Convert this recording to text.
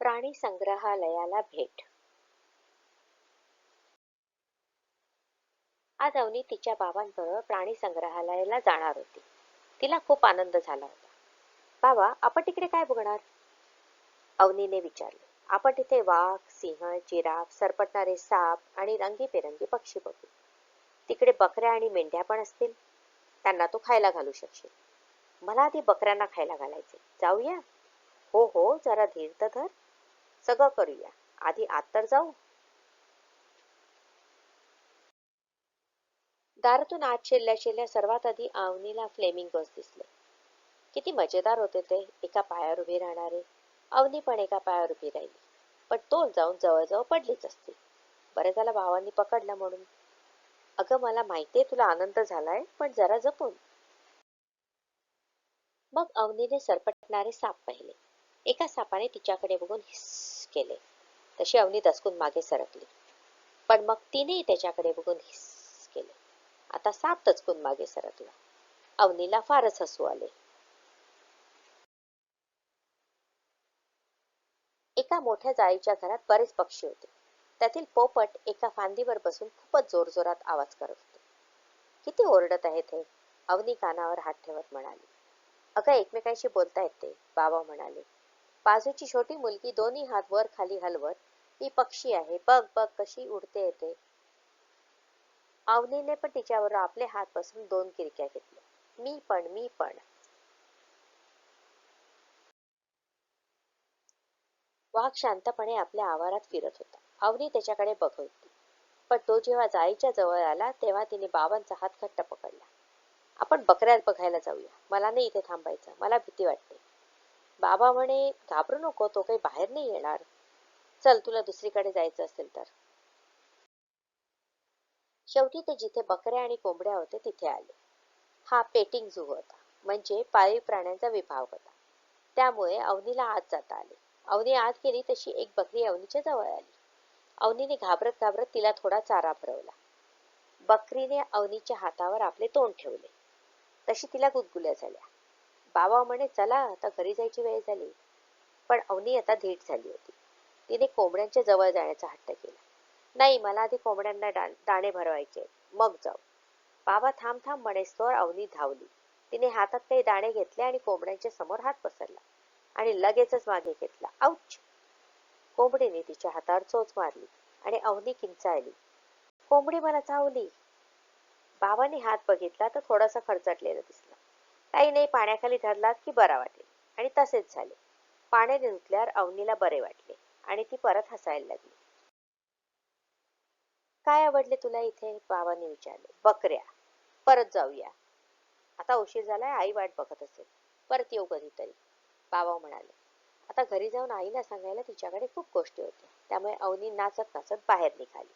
प्राणी संग्रहालयाला भेट. आज अवनी तिच्या बाबांबरोबर प्राणी संग्रहालयाला जाणार होती. तिला खूप आनंद झाला होता. बाबा, आपण तिकडे काय बघणार? अवनीने विचारले. आपण तिथे वाघ, सिंह, जिराफ, सरपटणारे साप आणि रंगीबेरंगी पक्षी बघू. तिकडे बकऱ्या आणि मेंढ्या पण असतील. त्यांना तू खायला घालू शकशील. मला आधी बकऱ्यांना खायला घालायचे. जाऊया? हो हो, जरा धीर तर धर. सगळं करूया. आधी आत तर जाऊ. दारातून आत शिरल्या शिरल्या सर्वात आधी अवनीला फ्लेमिंगोज दिसले. किती मजेदार होते ते, एका पायावर उभी राहणारे. अवनी पण एका पायावर उभी राहिली, पण तोल जाऊन जवळजवळ पडलीच असती. बरं झालं भावांनी पकडलं म्हणून. अगं, मला माहितीये तुला आनंद झालाय, पण जरा जपून. मग अवनीने सरपटणारे साप पाहिले. एका सापाने तिच्याकडे बघून हिस्स केले. तशी अवनी दचकून मागे सरकली. पण मग तिनेही त्याच्याकडे बघून हिस्स केले. आता साप दचकून मागे सरकला. अवनीला फारच हसू आले. एका मोठ्या जाळीच्या घरात बरेच पक्षी होते. त्यातील पोपट एका फांदीवर बसून खूपच जोरजोरात आवाज करत होते. किती ओरडत आहेत हे, अवनी कानावर हात ठेवत म्हणाली. अगं, एकमेकांशी बोलतायत ते, बाबा म्हणाले. बाजूची छोटी मुलगी दोन्ही हात वर खाली हलवत, ही पक्षी आहे, बघ बघ कशी उडते येते. अवनीने पण तिच्यावर आपले हात पसरून दोन किरक्या घेतल्या. मी पण. वाघ शांतपणे आपल्या आवारात फिरत होता. अवनी त्याच्याकडे बघत होती. पण तो जेव्हा जाळीच्या जवळ आला तेव्हा तिने बाबांचा हात घट्ट पकडला. आपण बकऱ्यात बघायला जाऊया. मला नाही इथे थांबायचं. मला भीती वाटते. बाबा म्हणे, घाबरू नको, तो काही बाहेर नाही येणार. चल, तुला दुसरीकडे जायचं असेल तर. शेवटी ते जिथे बकऱ्या आणि कोंबड्या होते तिथे आले. हा पेटिंग झू होता, म्हणजे पाळीव प्राण्यांचा विभाग होता. त्यामुळे अवनीला आत जाता आले. अवनी आत गेली तशी एक बकरी अवनीच्या जवळ आली. अवनीने घाबरत घाबरत तिला थोडा चारा भरवला. बकरीने अवनीच्या हातावर आपले तोंड ठेवले. तशी तिला गुदगुल्या झाल्या. बाबा म्हणे, चला आता घरी जायची वेळ झाली. पण अवनी आता धीट झाली होती. तिने कोंबड्यांच्या जवळ जाण्याचा हट्ट केला. नाही, मला आधी कोंबड्यांना दाणे भरवायचे, मग जाऊ. बाबा थांब थांब म्हणेस्तोवर अवनी धावली. तिने हातात काही दाणे घेतले आणि कोंबड्यांच्या समोर हात पसरला आणि लगेचच मागे घेतला. आऊच! कोंबडीने तिच्या हातावर चोच मारली आणि अवनी किंचाळली. कोंबडी मला चावली. बाबांनी हात बघितला तर थोडासा खरचटलेला दिसला. काही नाही, पाण्याखाली धरलात की बरा वाटेल. आणि तसेच झाले. पाण्याने धुतल्यावर अवनीला बरे वाटले आणि ती परत हसायला लागली. काय आवडले तुला इथे? बाबांनी विचारले. बकऱ्या. परत जाऊया. आता उशीर झालाय, आई वाट बघत असेल. परत येऊ कधीतरी, बाबा म्हणाले. आता घरी जाऊन आईला सांगायला तिच्याकडे खूप गोष्टी होत्या. त्यामुळे अवनी नाचत नाचत बाहेर निघाली.